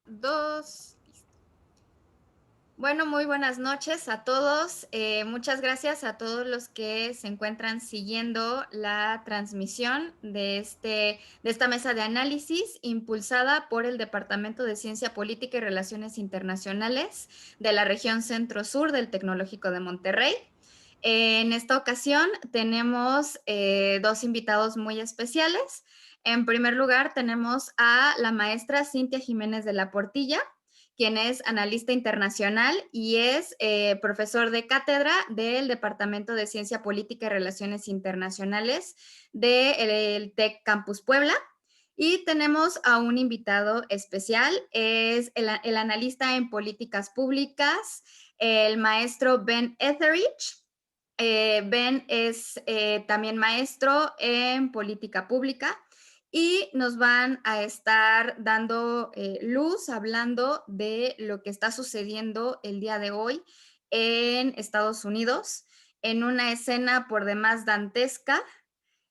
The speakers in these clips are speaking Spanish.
Dos. Bueno, muy buenas noches a todos. Muchas gracias a todos los que se encuentran siguiendo la transmisión de esta mesa de análisis impulsada por el Departamento de Ciencia Política y Relaciones Internacionales de la región Centro-Sur del Tecnológico de Monterrey. En esta ocasión tenemos dos invitados muy especiales. En primer lugar, tenemos a la maestra Cintia Jiménez de la Portilla, quien es analista internacional y es profesor de cátedra del Departamento de Ciencia Política y Relaciones Internacionales del TEC Campus Puebla. Y tenemos a un invitado especial, es el analista en políticas públicas, el maestro Ben Etheridge. Ben es también maestro en política pública y nos van a estar dando luz, hablando de lo que está sucediendo el día de hoy en Estados Unidos, en una escena por demás dantesca.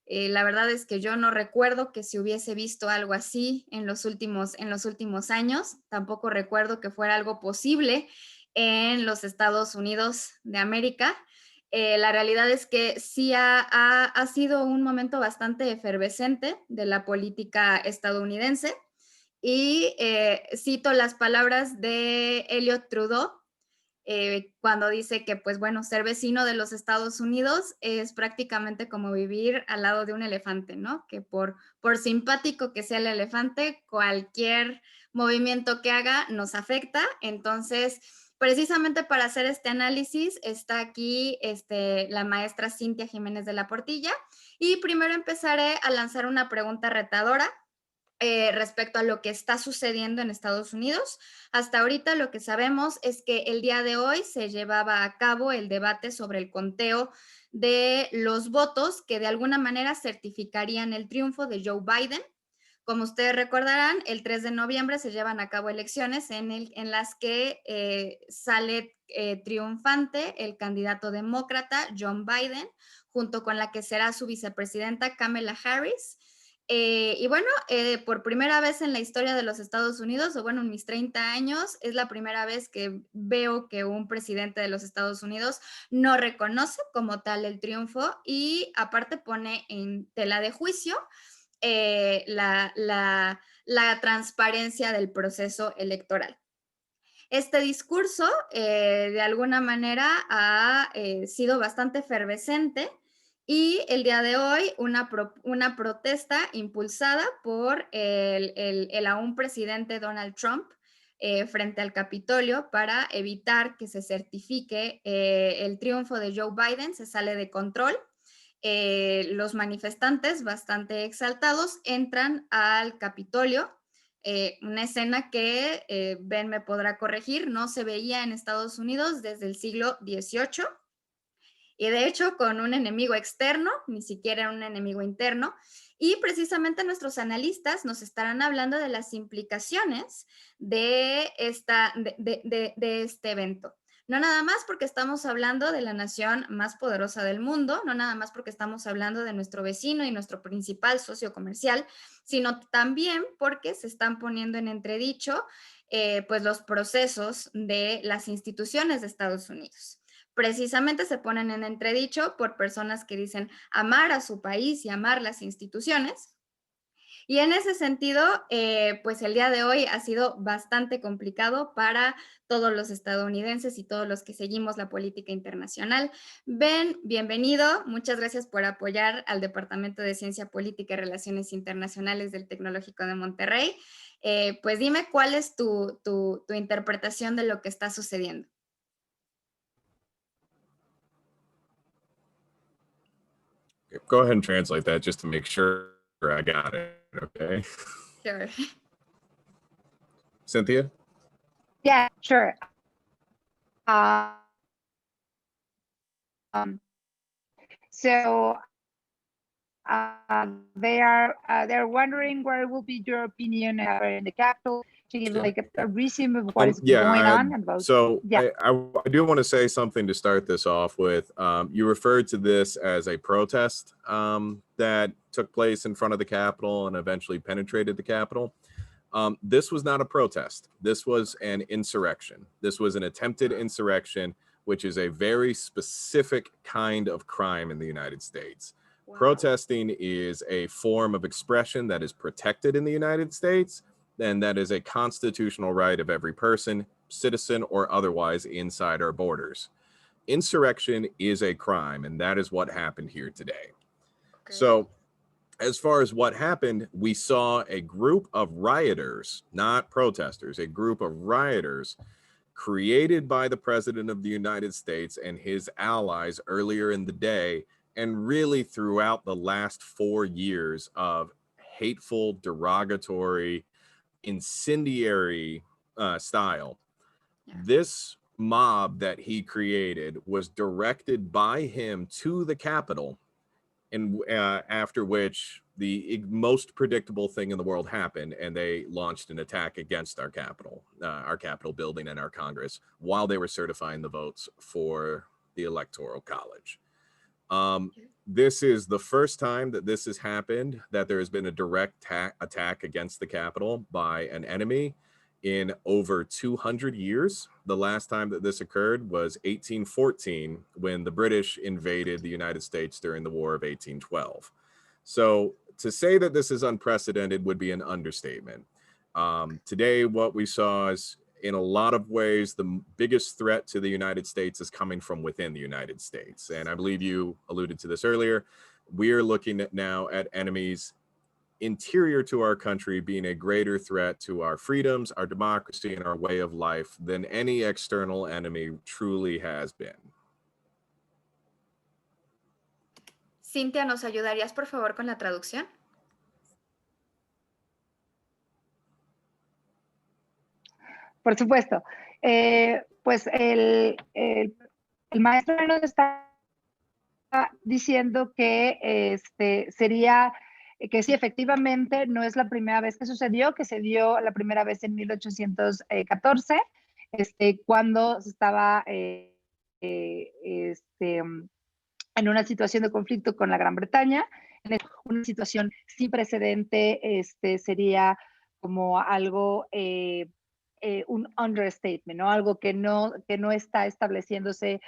La verdad es que yo no recuerdo que se hubiese visto algo así en los últimos años. Tampoco recuerdo que fuera algo posible en los Estados Unidos de América. La realidad es que sí ha sido un momento bastante efervescente de la política estadounidense. Y cito las palabras de Elliot Trudeau, cuando dice que, pues bueno, ser vecino de los Estados Unidos es prácticamente como vivir al lado de un elefante, ¿no? Que por simpático que sea el elefante, cualquier movimiento que haga nos afecta. Entonces, precisamente para hacer este análisis está aquí la maestra Cintia Jiménez de la Portilla. Y primero empezaré a lanzar una pregunta retadora respecto a lo que está sucediendo en Estados Unidos. Hasta ahorita lo que sabemos es que el día de hoy se llevaba a cabo el debate sobre el conteo de los votos que de alguna manera certificarían el triunfo de Joe Biden. Como ustedes recordarán, el 3 de noviembre se llevan a cabo elecciones en las que sale triunfante el candidato demócrata John Biden, junto con la que será su vicepresidenta Kamala Harris. Y bueno, por primera vez en la historia de los Estados Unidos, o bueno, en mis 30 años, es la primera vez que veo que un presidente de los Estados Unidos no reconoce como tal el triunfo y aparte pone en tela de juicio la transparencia del proceso electoral. Este discurso, de alguna manera, ha sido bastante efervescente y el día de hoy una protesta impulsada por el aún presidente Donald Trump frente al Capitolio para evitar que se certifique el triunfo de Joe Biden, se sale de control. Los manifestantes, bastante exaltados, entran al Capitolio. Una escena que Ben me podrá corregir, no se veía en Estados Unidos desde el siglo XVIII y de hecho con un enemigo externo, ni siquiera un enemigo interno. Y precisamente nuestros analistas nos estarán hablando de las implicaciones de este evento. No nada más porque estamos hablando de la nación más poderosa del mundo, no nada más porque estamos hablando de nuestro vecino y nuestro principal socio comercial, sino también porque se están poniendo en entredicho pues los procesos de las instituciones de Estados Unidos. Precisamente se ponen en entredicho por personas que dicen amar a su país y amar las instituciones. Y en ese sentido, pues el día de hoy ha sido bastante complicado para todos los estadounidenses y todos los que seguimos la política internacional. Ben, bienvenido. Muchas gracias por apoyar al Departamento de Ciencia Política y Relaciones Internacionales del Tecnológico de Monterrey. Pues dime cuál es tu interpretación de lo que está sucediendo. Go ahead and translate that just to make sure I got it. Okay. Sure. Cynthia? Yeah, sure. So they're wondering where will be your opinion in the Capitol, like a resume of what is going on about. So yeah. I do want to say something to start this off with. You referred to this as a protest that took place in front of the Capitol and eventually penetrated the Capitol. This was not a protest. This was an insurrection. This was an attempted insurrection, which is a very specific kind of crime in the United States. Wow. Protesting is a form of expression that is protected in the United States, and that is a constitutional right of every person, citizen or otherwise, inside our borders. Insurrection is a crime, and that is what happened here today. Okay. So, as far as what happened, we saw a group of rioters, not protesters, a group of rioters created by the President of the United States and his allies earlier in the day, and really throughout the last 4 years of hateful, derogatory, incendiary style. Yeah. This mob that he created was directed by him to the Capitol, and after which the most predictable thing in the world happened, and they launched an attack against our Capitol building and our Congress while they were certifying the votes for the Electoral College. This is the first time that this has happened, that there has been a direct attack against the Capitol by an enemy in over 200 years. The last time that this occurred was 1814, when the British invaded the United States during the War of 1812. So to say that this is unprecedented would be an understatement. Today, what we saw is, in a lot of ways, the biggest threat to the United States is coming from within the United States. And I believe you alluded to this earlier. We are looking at now at enemies interior to our country being a greater threat to our freedoms, our democracy, and our way of life than any external enemy truly has been. Cintia, ¿nos ayudarías por favor con la traducción? Por supuesto. Pues el maestro nos está diciendo que sería que sí, efectivamente, no es la primera vez que sucedió, que se dio la primera vez en 1814, cuando se estaba en una situación de conflicto con la Gran Bretaña. En una situación sin precedente, sería como algo, un understatement, ¿no? Algo que no está estableciéndose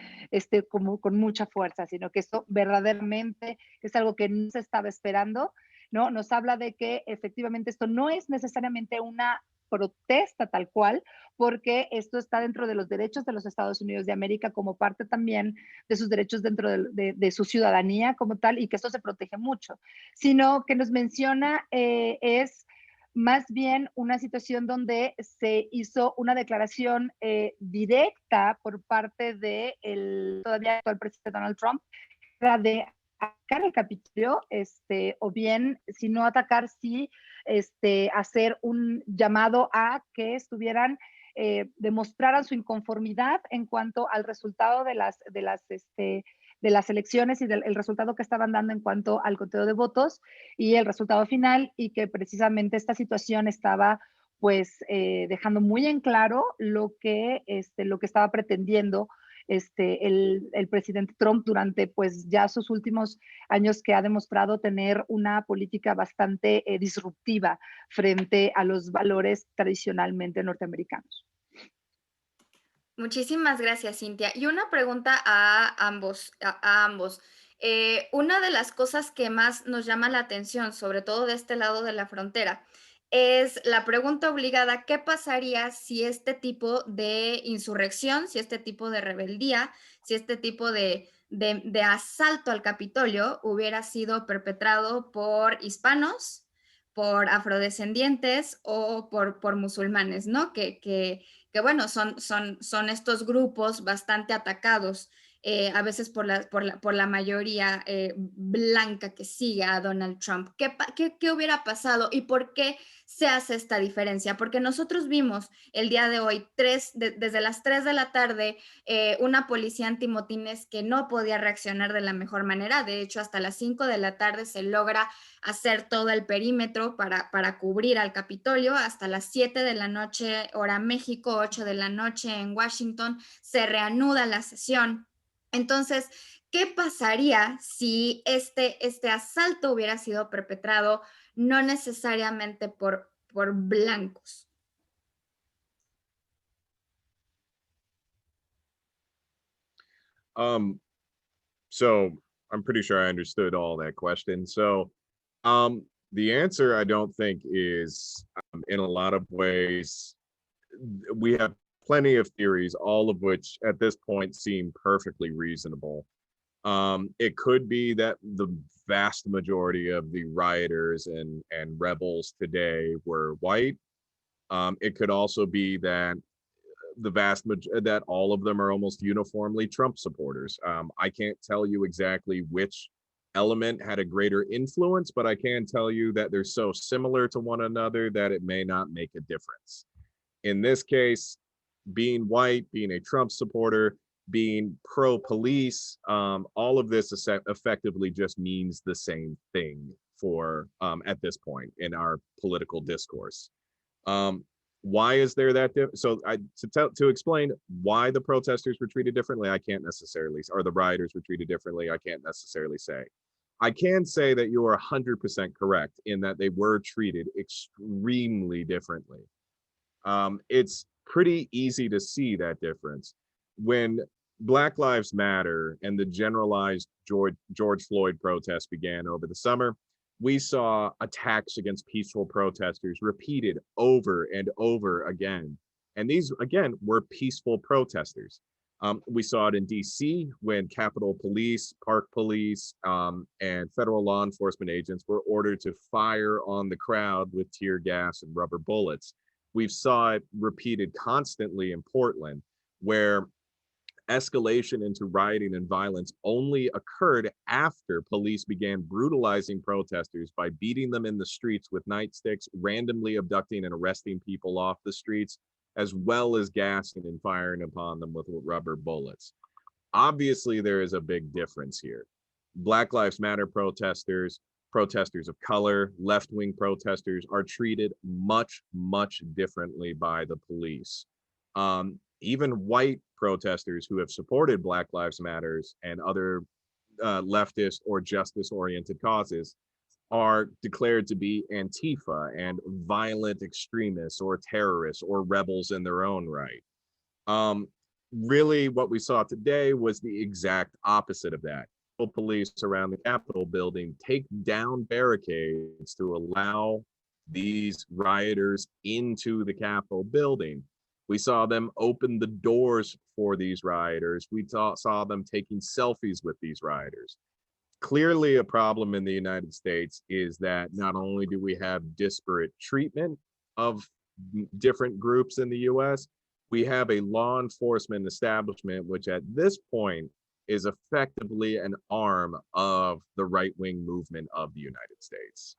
como con mucha fuerza, sino que esto verdaderamente es algo que no se estaba esperando, ¿no? Nos habla de que efectivamente esto no es necesariamente una protesta tal cual, porque esto está dentro de los derechos de los Estados Unidos de América como parte también de sus derechos dentro de su ciudadanía como tal, y que esto se protege mucho, sino que nos menciona es más bien una situación donde se hizo una declaración directa por parte del todavía actual presidente Donald Trump, de atacar el Capitolio, o bien, si no atacar, sí hacer un llamado a que estuvieran, demostraran su inconformidad en cuanto al resultado de las elecciones y del resultado que estaban dando en cuanto al conteo de votos y el resultado final, y que precisamente esta situación estaba pues dejando muy en claro lo que estaba pretendiendo el presidente Trump durante pues ya sus últimos años, que ha demostrado tener una política bastante disruptiva frente a los valores tradicionalmente norteamericanos. Muchísimas gracias, Cintia. Y una pregunta a ambos. Una de las cosas que más nos llama la atención, sobre todo de este lado de la frontera, es la pregunta obligada: ¿qué pasaría si este tipo de insurrección, si este tipo de rebeldía, si este tipo de asalto al Capitolio hubiera sido perpetrado por hispanos, por afrodescendientes o por musulmanes, ¿no? Que bueno, son estos grupos bastante atacados, a veces por la mayoría blanca que sigue a Donald Trump. ¿Qué hubiera pasado y por qué se hace esta diferencia? Porque nosotros vimos el día de hoy, desde las 3 de la tarde, una policía antimotines que no podía reaccionar de la mejor manera. De hecho, hasta las 5 de la tarde se logra hacer todo el perímetro para cubrir al Capitolio. Hasta las 7 de la noche, hora México, 8 de la noche en Washington, se reanuda la sesión. Entonces, ¿qué pasaría si este asalto hubiera sido perpetrado no necesariamente por por blancos. So I'm pretty sure I understood all that question. So the answer I don't think is in a lot of ways, we have plenty of theories, all of which at this point seem perfectly reasonable. It could be that the vast majority of the rioters and rebels today were white. It could also be that that all of them are almost uniformly Trump supporters. I can't tell you exactly which element had a greater influence, but I can tell you that they're so similar to one another that it may not make a difference. In this case, being white, being a Trump supporter, being pro-police, all of this effectively just means the same thing for at this point in our political discourse. Why is there that so to explain why the protesters were treated differently, I can't necessarily, or the rioters were treated differently, I can't necessarily say. I can say that you are 100% correct in that they were treated extremely differently. It's pretty easy to see that difference. When Black Lives Matter and the generalized George Floyd protests began over the summer, we saw attacks against peaceful protesters repeated over and over again. And these, again, were peaceful protesters. We saw it in DC when Capitol Police, Park Police, and federal law enforcement agents were ordered to fire on the crowd with tear gas and rubber bullets. We've saw it repeated constantly in Portland, where escalation into rioting and violence only occurred after police began brutalizing protesters by beating them in the streets with nightsticks, randomly abducting and arresting people off the streets, as well as gassing and firing upon them with rubber bullets. Obviously, there is a big difference here. Black Lives Matter protesters, protesters of color, left-wing protesters are treated much, much differently by the police. Even white protesters who have supported Black Lives Matters and other leftist or justice-oriented causes are declared to be Antifa and violent extremists or terrorists or rebels in their own right. Really, what we saw today was the exact opposite of that. Police around the Capitol building take down barricades to allow these rioters into the Capitol building. We saw them open the doors for these rioters. We saw them taking selfies with these rioters. Clearly, a problem in the United States is that not only do we have disparate treatment of different groups in the US, we have a law enforcement establishment which at this point is effectively an arm of the right-wing movement of the United States.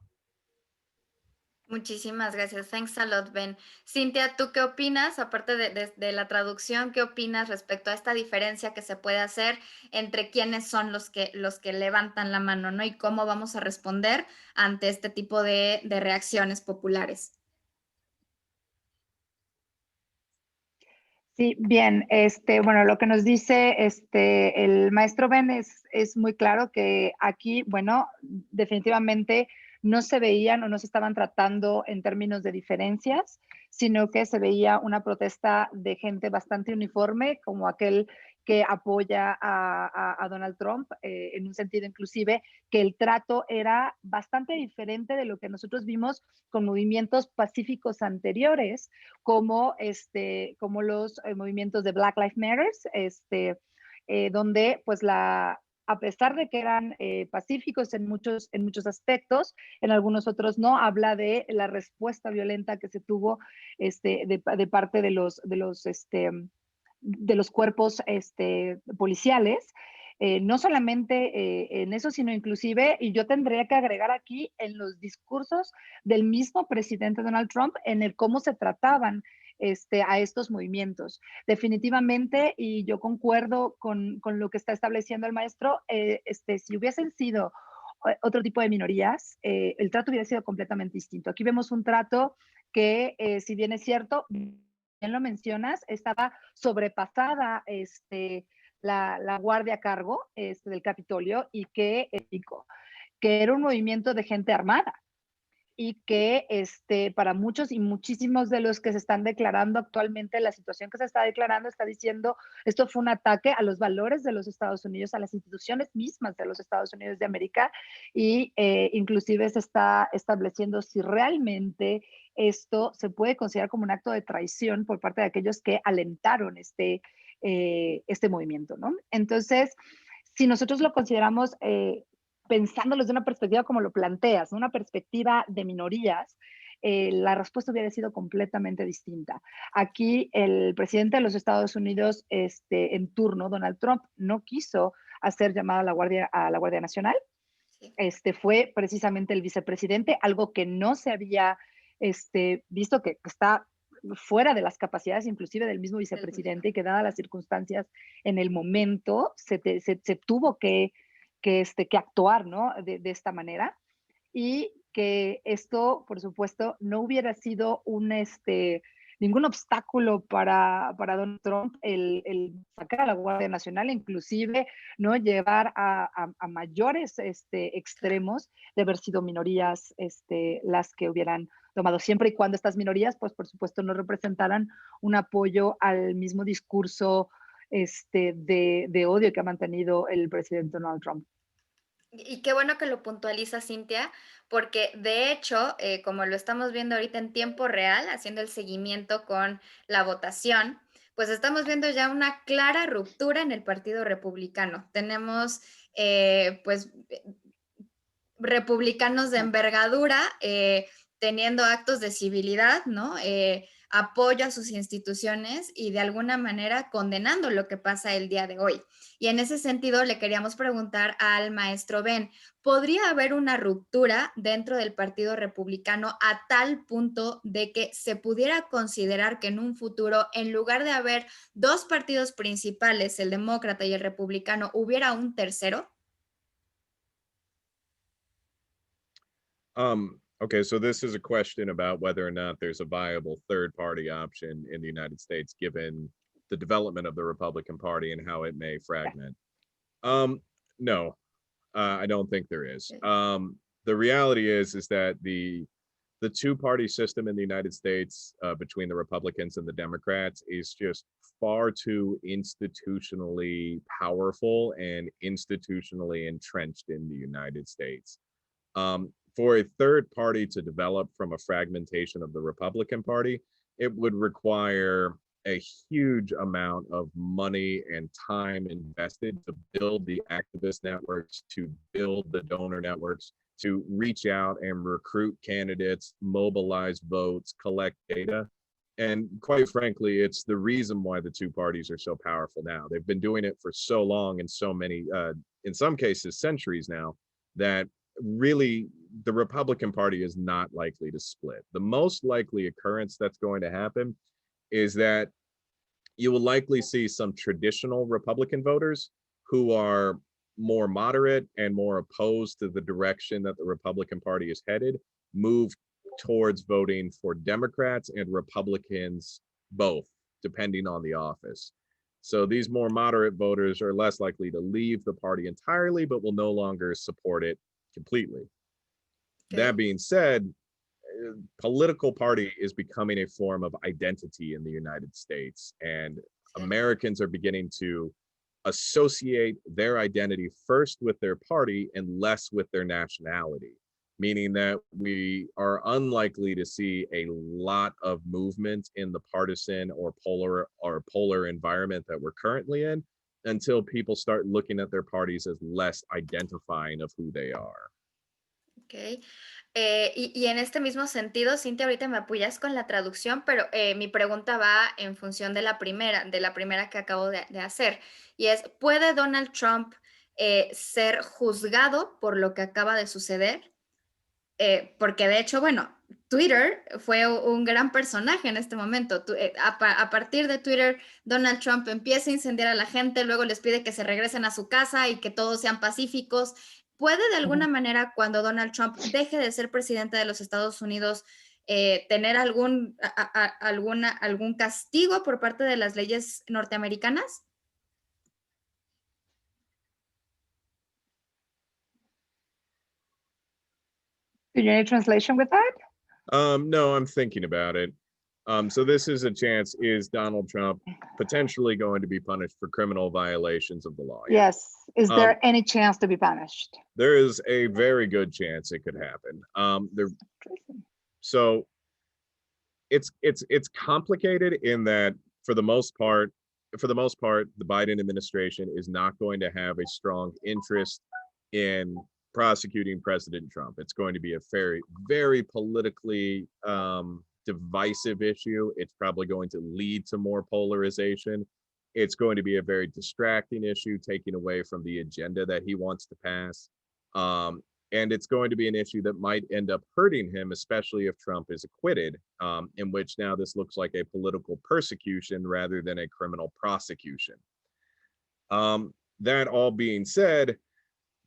Muchísimas gracias. Thanks a lot, Ben. Cintia, ¿tú qué opinas? Aparte de la traducción, ¿qué opinas respecto a esta diferencia que se puede hacer entre quiénes son los que levantan la mano, ¿no? Y cómo vamos a responder ante este tipo de reacciones populares. Sí, bien, bueno, lo que nos dice el maestro Ben es muy claro que aquí, bueno, definitivamente no se veían o no se estaban tratando en términos de diferencias, sino que se veía una protesta de gente bastante uniforme, como aquel que apoya a Donald Trump, en un sentido inclusive que el trato era bastante diferente de lo que nosotros vimos con movimientos pacíficos anteriores, como, como los movimientos de Black Lives Matter, donde pues a pesar de que eran pacíficos en muchos aspectos, en algunos otros no, habla de la respuesta violenta que se tuvo de parte de los cuerpos policiales. No solamente en eso, sino inclusive, y yo tendría que agregar aquí, en los discursos del mismo presidente Donald Trump, en el cómo se trataban a estos movimientos. Definitivamente, y yo concuerdo con lo que está estableciendo el maestro, si hubiesen sido otro tipo de minorías, el trato hubiera sido completamente distinto. Aquí vemos un trato que, si bien es cierto, bien lo mencionas, estaba sobrepasada la guardia a cargo del Capitolio y que era un movimiento de gente armada. y que para muchos y muchísimos de los que se están declarando actualmente, la situación que se está declarando está diciendo, esto fue un ataque a los valores de los Estados Unidos, a las instituciones mismas de los Estados Unidos de América, y inclusive se está estableciendo si realmente esto se puede considerar como un acto de traición por parte de aquellos que alentaron este movimiento, ¿no? Entonces, si nosotros lo consideramos pensándolo desde una perspectiva como lo planteas, ¿no? Una perspectiva de minorías, la respuesta hubiera sido completamente distinta. Aquí el presidente de los Estados Unidos en turno, Donald Trump, no quiso hacer llamada a la Guardia Nacional. Sí. Fue precisamente el vicepresidente, algo que no se había visto, que está fuera de las capacidades inclusive del mismo vicepresidente, y que dadas las circunstancias en el momento se tuvo que actuar, ¿no? De esta manera, y que esto, por supuesto, no hubiera sido ningún obstáculo para Donald Trump el sacar a la Guardia Nacional, inclusive no llevar a mayores extremos de haber sido minorías las que hubieran tomado, siempre y cuando estas minorías, pues por supuesto, no representaran un apoyo al mismo discurso de odio que ha mantenido el presidente Donald Trump. Y qué bueno que lo puntualiza Cintia, porque de hecho, como lo estamos viendo ahorita en tiempo real, haciendo el seguimiento con la votación, pues estamos viendo ya una clara ruptura en el Partido Republicano. Tenemos, pues, republicanos de envergadura teniendo actos de civilidad, ¿no? Apoyo a sus instituciones y de alguna manera condenando lo que pasa el día de hoy. Y en ese sentido le queríamos preguntar al maestro Ben, ¿podría haber una ruptura dentro del Partido Republicano a tal punto de que se pudiera considerar que en un futuro, en lugar de haber dos partidos principales, el demócrata y el republicano, hubiera un tercero? Okay, so this is a question about whether or not there's a viable third party option in the United States, given the development of the Republican Party and how it may fragment. Um, no, I don't think there is. The reality is that the two-party system in the United States between the Republicans and the Democrats is just far too institutionally powerful and institutionally entrenched in the United States. For a third party to develop from a fragmentation of the Republican Party, it would require a huge amount of money and time invested to build the activist networks, to build the donor networks, to reach out and recruit candidates, mobilize votes, collect data. And quite frankly, it's the reason why the two parties are so powerful now. They've been doing it for so long and so many, in some cases, centuries now, that really the Republican Party is not likely to split. The most likely occurrence that's going to happen is that you will likely see some traditional Republican voters who are more moderate and more opposed to the direction that the Republican Party is headed move towards voting for Democrats and Republicans both, depending on the office. So these more moderate voters are less likely to leave the party entirely, but will no longer support it completely. Okay. That being said, political party is becoming a form of identity in the United States, and Americans are beginning to associate their identity first with their party and less with their nationality, meaning that we are unlikely to see a lot of movement in the partisan or polar environment that we're currently in until people start looking at their parties as less identifying of who they are. Ok. Y en este mismo sentido, Cintia, ahorita me apoyas con la traducción, pero mi pregunta va en función de la primera que acabo de hacer. Y es, ¿puede Donald Trump ser juzgado por lo que acaba de suceder? Porque de hecho, bueno, Twitter fue un gran personaje en este momento. A partir de Twitter, Donald Trump empieza a incendiar a la gente, luego les pide que se regresen a su casa y que todos sean pacíficos. ¿Puede de alguna manera, cuando Donald Trump deje de ser presidente de los Estados Unidos, tener algún castigo por parte de las leyes norteamericanas? Do you need translation with that? No, I'm thinking about it. So this is a chance. Is Donald Trump potentially going to be punished for criminal violations of the law? Yes. Is Um, there any chance to be punished? There is a very good chance it could happen. So it's complicated in that for the most part, the Biden administration is not going to have a strong interest in prosecuting President Trump. It's going to be a very, very politically divisive issue. It's probably going to lead to more polarization. It's going to be a very distracting issue, taking away from the agenda that he wants to pass. And it's going to be an issue that might end up hurting him, especially if Trump is acquitted, in which now this looks like a political persecution rather than a criminal prosecution. That all being said,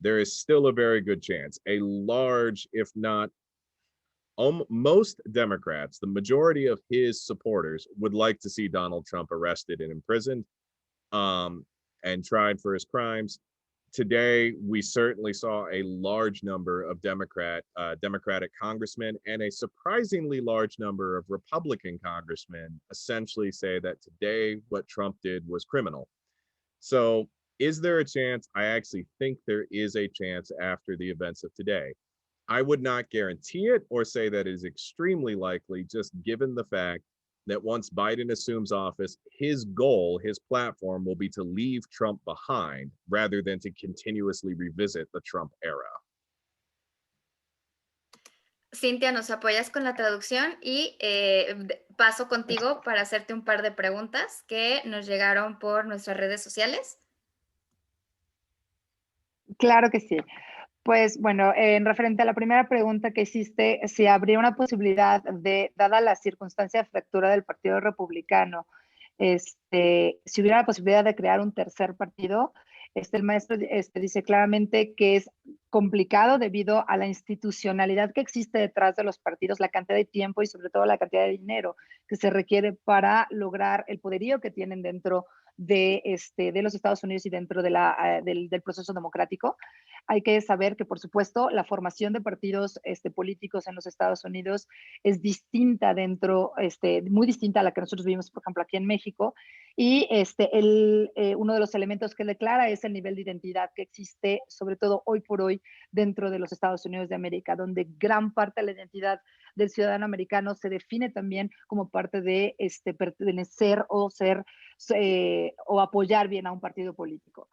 there is still a very good chance, a large, if not most Democrats, the majority of his supporters would like to see Donald Trump arrested and imprisoned and tried for his crimes. Today, we certainly saw a large number of Democratic congressmen and a surprisingly large number of Republican congressmen essentially say that today what Trump did was criminal. So is there a chance? I actually think there is a chance after the events of today. I would not guarantee it or say that it is extremely likely, just given the fact that once Biden assumes office, his goal, his platform will be to leave Trump behind rather than to continuously revisit the Trump era. Cintia, ¿nos apoyas con la traducción? Y paso contigo para hacerte un par de preguntas que nos llegaron por nuestras redes sociales. Claro que sí. Pues bueno, en referente a la primera pregunta que hiciste, si habría una posibilidad de, dada la circunstancia de fractura del Partido Republicano, si hubiera la posibilidad de crear un tercer partido, el maestro dice claramente que es complicado debido a la institucionalidad que existe detrás de los partidos, la cantidad de tiempo y sobre todo la cantidad de dinero que se requiere para lograr el poderío que tienen dentro de los Estados Unidos y dentro de del proceso democrático. Hay que saber que, por supuesto, la formación de partidos políticos en los Estados Unidos es distinta muy distinta a la que nosotros vivimos, por ejemplo, aquí en México. Y uno de los elementos que declara es el nivel de identidad que existe, sobre todo hoy por hoy, dentro de los Estados Unidos de América, donde gran parte de la identidad del ciudadano americano se define también como parte de pertenecer o ser o apoyar bien a un partido político.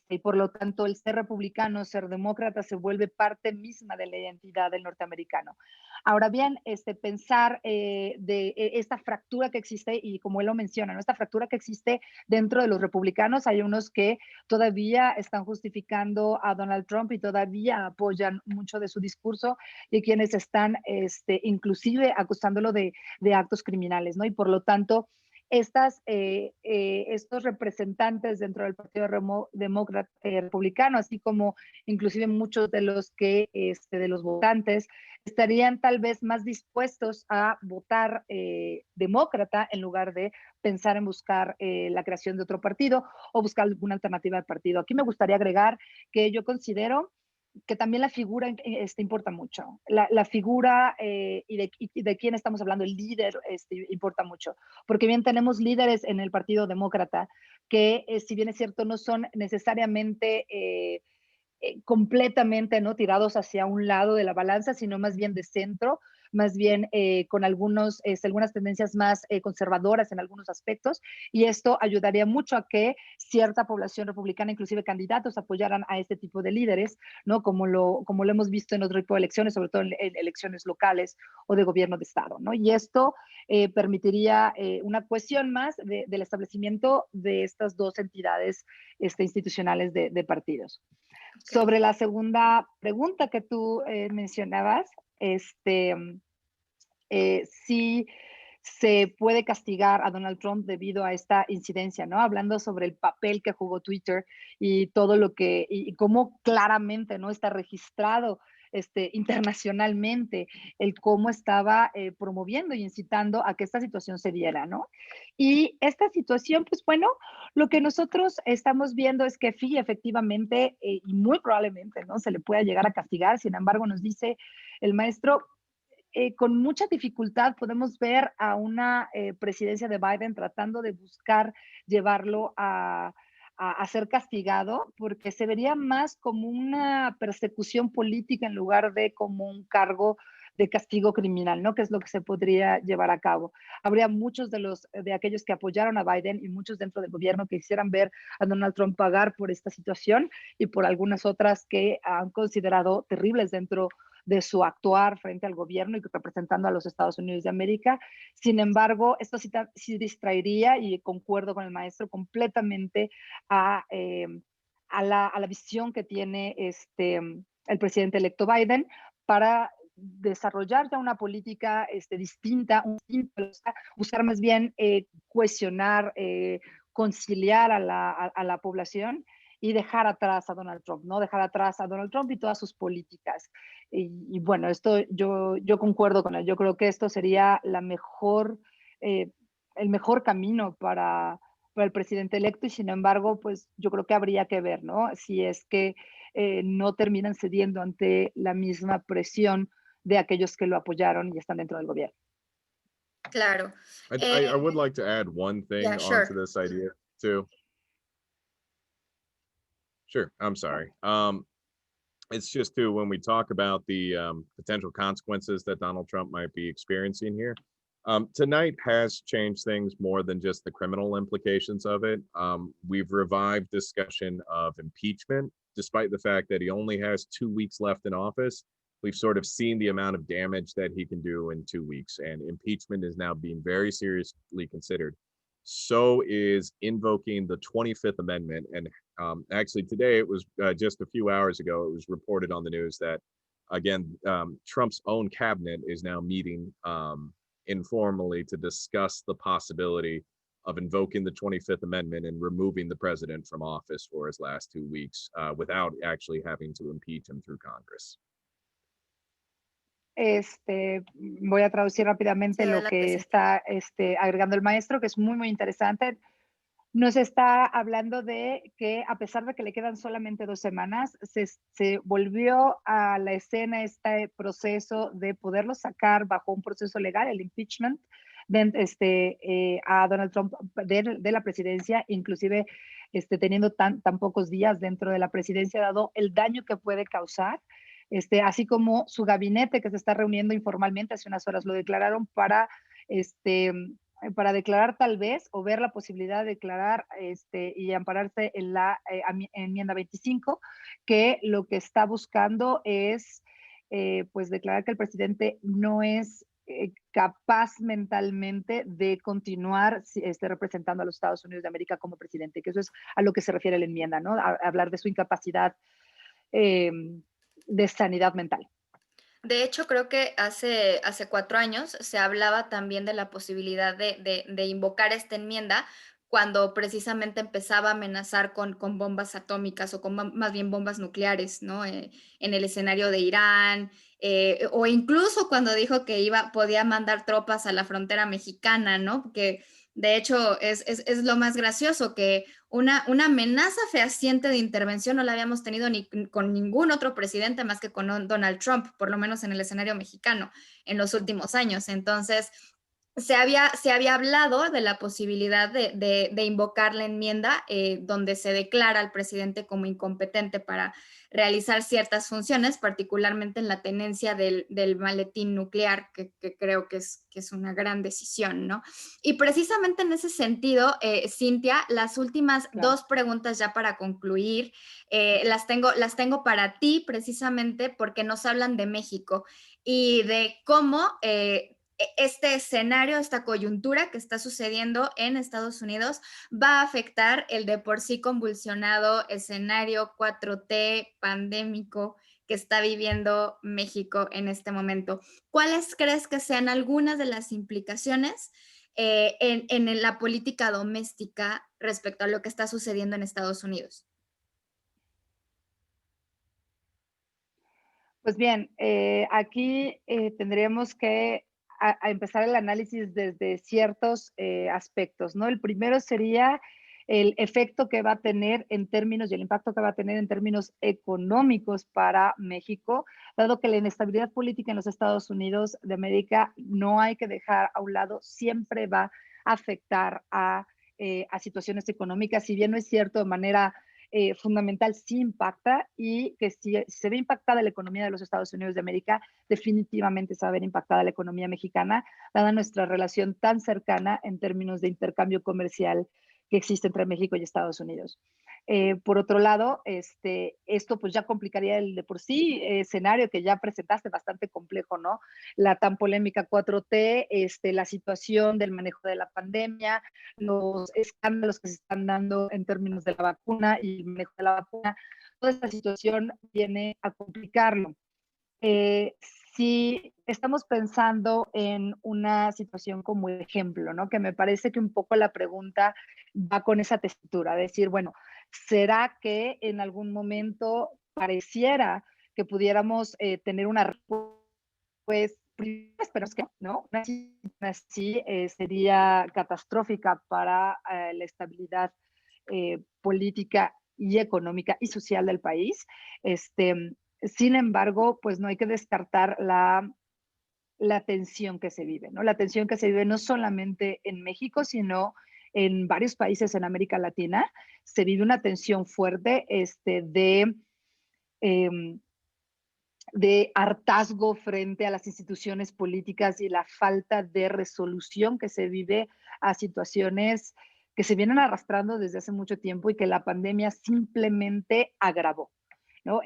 Y por lo tanto, el ser republicano, ser demócrata, se vuelve parte misma de la identidad del norteamericano. Ahora bien, pensar de esta fractura que existe, y como él lo menciona, ¿no? Esta fractura que existe dentro de los republicanos, hay unos que todavía están justificando a Donald Trump y todavía apoyan mucho de su discurso, y quienes están inclusive acusándolo de actos criminales, ¿no? Y por lo tanto, estos representantes dentro del Partido Demócrata Republicano, así como inclusive muchos de los de los votantes, estarían tal vez más dispuestos a votar demócrata en lugar de pensar en buscar la creación de otro partido o buscar alguna alternativa de partido. Aquí me gustaría agregar que yo considero que también la figura importa mucho. La figura y de quién estamos hablando, el líder importa mucho. Porque bien tenemos líderes en el Partido Demócrata que, si bien es cierto, no son necesariamente completamente, ¿no?, tirados hacia un lado de la balanza, sino más bien de centro, más bien con algunas tendencias más conservadoras en algunos aspectos, y esto ayudaría mucho a que cierta población republicana, inclusive candidatos, apoyaran a este tipo de líderes, ¿no?, como lo hemos visto en otro tipo de elecciones, sobre todo en elecciones locales o de gobierno de estado, ¿no? Y esto permitiría una cohesión más del establecimiento de estas dos entidades institucionales de partidos. Okay. Sobre la segunda pregunta que tú mencionabas, si se puede castigar a Donald Trump debido a esta incidencia, ¿no? Hablando sobre el papel que jugó Twitter y todo lo que, y cómo claramente, ¿no?, está registrado internacionalmente el cómo estaba promoviendo y incitando a que esta situación se diera, ¿no? Y esta situación, pues bueno, lo que nosotros estamos viendo es que sí, efectivamente, y muy probablemente, ¿no? Se le pueda llegar a castigar. Sin embargo, nos dice el maestro, con mucha dificultad podemos ver a una presidencia de Biden tratando de buscar llevarlo a ser castigado, porque se vería más como una persecución política en lugar de como un cargo de castigo criminal, ¿no? Que es lo que se podría llevar a cabo. Habría muchos de aquellos que apoyaron a Biden y muchos dentro del gobierno que quisieran ver a Donald Trump pagar por esta situación y por algunas otras que han considerado terribles dentro de su actuar frente al gobierno y representando a los Estados Unidos de América. Sin embargo, esto sí distraería, y concuerdo con el maestro completamente, a, eh, a la visión que tiene el presidente electo Biden para desarrollar ya una política distinta, buscar más bien cuestionar, conciliar a la población y dejar atrás a Donald Trump, ¿no? Dejar atrás a Donald Trump y todas sus políticas. Y bueno, esto yo concuerdo con él. Yo creo que esto sería el mejor camino para el presidente electo, y sin embargo, pues yo creo que habría que ver, ¿no? Si es que no terminan cediendo ante la misma presión de aquellos que lo apoyaron y están dentro del gobierno. Claro. I would like to add one Yeah, thing onto sure. this idea too. Sure, I'm sorry. It's just too when we talk about the potential consequences that Donald Trump might be experiencing here. Tonight has changed things more than just the criminal implications of it. We've revived discussion of impeachment, despite the fact that he only has 2 weeks left in office. We've sort of seen the amount of damage that he can do in 2 weeks, and impeachment is now being very seriously considered. So is invoking the 25th Amendment. And actually, today, it was just a few hours ago, it was reported on the news that, again, Trump's own cabinet is now meeting informally to discuss the possibility of invoking the 25th Amendment and removing the president from office for his last 2 weeks without actually having to impeach him through Congress. Voy a traducir rápidamente Sí, lo adelante, que sí. está agregando el maestro, que es muy, muy interesante. Nos está hablando de que a pesar de que le quedan solamente 2 semanas, se volvió a la escena este proceso de poderlo sacar bajo un proceso legal, el impeachment, a Donald Trump de la presidencia, inclusive teniendo tan pocos días dentro de la presidencia, dado el daño que puede causar. Así como su gabinete, que se está reuniendo informalmente, hace unas horas lo declararon para declarar tal vez, o ver la posibilidad de declarar y ampararse en la enmienda 25, que lo que está buscando es pues declarar que el presidente no es capaz mentalmente de continuar representando a los Estados Unidos de América como presidente, que eso es a lo que se refiere la enmienda, ¿no? A hablar de su incapacidad de sanidad mental. De hecho, creo que hace 4 años se hablaba también de la posibilidad de invocar esta enmienda cuando precisamente empezaba a amenazar con bombas atómicas o con más bien bombas nucleares, ¿no? En el escenario de Irán, o incluso cuando dijo que podía mandar tropas a la frontera mexicana, ¿no? Que de hecho es lo más gracioso, que una amenaza fehaciente de intervención no la habíamos tenido ni con ningún otro presidente más que con Donald Trump, por lo menos en el escenario mexicano, en los últimos años. Entonces, se había hablado de la posibilidad de invocar la enmienda donde se declara al presidente como incompetente para realizar ciertas funciones, particularmente en la tenencia del maletín nuclear, que creo que es una gran decisión, ¿no? Y precisamente en ese sentido, Cintia, las últimas Claro. 2 preguntas ya para concluir, las tengo para ti precisamente porque nos hablan de México y de cómo este escenario, esta coyuntura que está sucediendo en Estados Unidos va a afectar el de por sí convulsionado escenario 4T pandémico que está viviendo México en este momento. ¿Cuáles crees que sean algunas de las implicaciones en la política doméstica respecto a lo que está sucediendo en Estados Unidos? Pues bien, aquí tendríamos que a empezar el análisis desde ciertos aspectos, ¿no? El primero sería el efecto que va a tener en términos y el impacto que va a tener en términos económicos para México, dado que la inestabilidad política en los Estados Unidos de América no hay que dejar a un lado, siempre va a afectar a situaciones económicas, si bien no es cierto de manera fundamental sí impacta y que si se ve impactada la economía de los Estados Unidos de América, definitivamente se va a ver impactada la economía mexicana, dada nuestra relación tan cercana en términos de intercambio comercial que existe entre México y Estados Unidos. Por otro lado, esto pues ya complicaría el de por sí escenario que ya presentaste, bastante complejo, ¿no? La tan polémica 4T, la situación del manejo de la pandemia, los escándalos que se están dando en términos de la vacuna y el manejo de la vacuna, toda esta situación viene a complicarlo. Eh, si estamos pensando en una situación como ejemplo, ¿no? Que me parece que un poco la pregunta va con esa textura, decir, bueno, ¿será que en algún momento pareciera que pudiéramos tener una respuesta? Pues, primero esperamos que no, una situación así sería catastrófica para la estabilidad política y económica y social del país. Sin embargo, pues no hay que descartar la tensión que se vive, ¿no? La tensión que se vive no solamente en México, sino en varios países en América Latina. Se vive una tensión fuerte em, de hartazgo frente a las instituciones políticas y la falta de resolución que se vive a situaciones que se vienen arrastrando desde hace mucho tiempo y que la pandemia simplemente agravó, ¿no?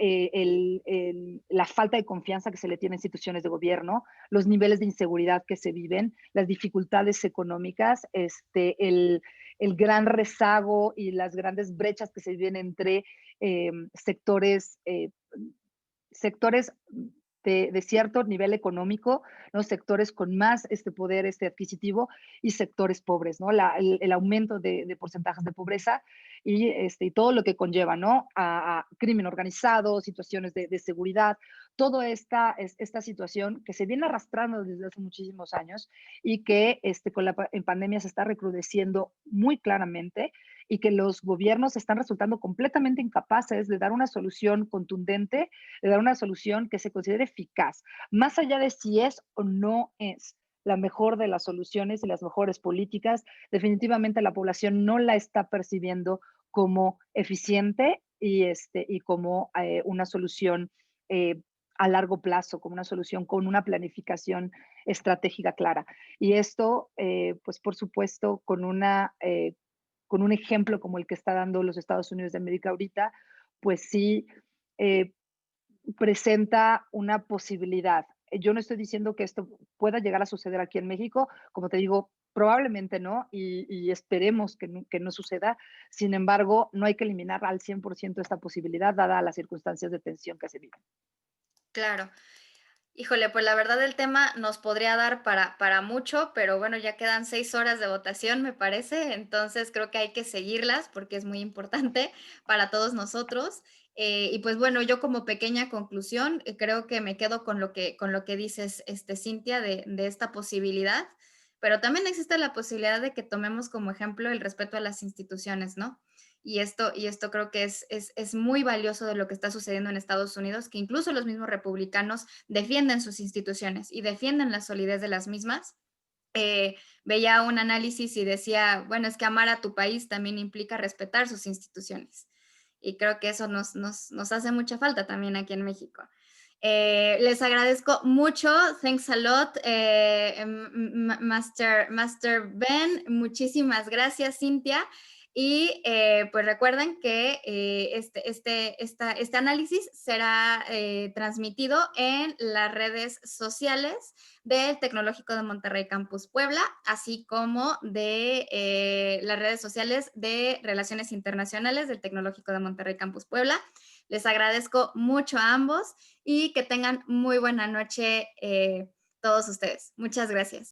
La falta de confianza que se le tiene a instituciones de gobierno, los niveles de inseguridad que se viven, las dificultades económicas, el gran rezago y las grandes brechas que se viven entre sectores de cierto nivel económico, ¿no? Sectores con más poder adquisitivo y sectores pobres, ¿no? El aumento de porcentajes de pobreza y todo lo que conlleva, ¿no? A crimen organizado, situaciones de seguridad, toda esta situación que se viene arrastrando desde hace muchísimos años y que en pandemia se está recrudeciendo muy claramente y que los gobiernos están resultando completamente incapaces de dar una solución contundente, de dar una solución que se considere eficaz, más allá de si es o no es la mejor de las soluciones y las mejores políticas, definitivamente la población no la está percibiendo como eficiente y como una solución a largo plazo, como una solución con una planificación estratégica clara. Y esto, pues por supuesto, con un ejemplo como el que está dando los Estados Unidos de América ahorita, pues sí eh, presenta una posibilidad. Yo no estoy diciendo que esto pueda llegar a suceder aquí en México, como te digo, probablemente no, y esperemos que no suceda. Sin embargo, no hay que eliminar al 100% esta posibilidad, dada las circunstancias de tensión que se viven. Claro. Híjole, pues la verdad el tema nos podría dar para mucho, pero bueno, ya quedan 6 horas de votación, me parece, entonces creo que hay que seguirlas porque es muy importante para todos nosotros. Y pues bueno, yo como pequeña conclusión, creo que me quedo con lo que dices, Cintia, de esta posibilidad, pero también existe la posibilidad de que tomemos como ejemplo el respeto a las instituciones, ¿no? Y esto creo que es muy valioso de lo que está sucediendo en Estados Unidos, que incluso los mismos republicanos defienden sus instituciones y defienden la solidez de las mismas. Veía un análisis y decía, bueno, es que amar a tu país también implica respetar sus instituciones. Y creo que eso nos hace mucha falta también aquí en México. Les agradezco mucho, thanks a lot, Master Ben, muchísimas gracias, Cintia. Y pues recuerden que este análisis será transmitido en las redes sociales del Tecnológico de Monterrey Campus Puebla, así como de las redes sociales de Relaciones Internacionales del Tecnológico de Monterrey Campus Puebla. Les agradezco mucho a ambos y que tengan muy buena noche todos ustedes. Muchas gracias.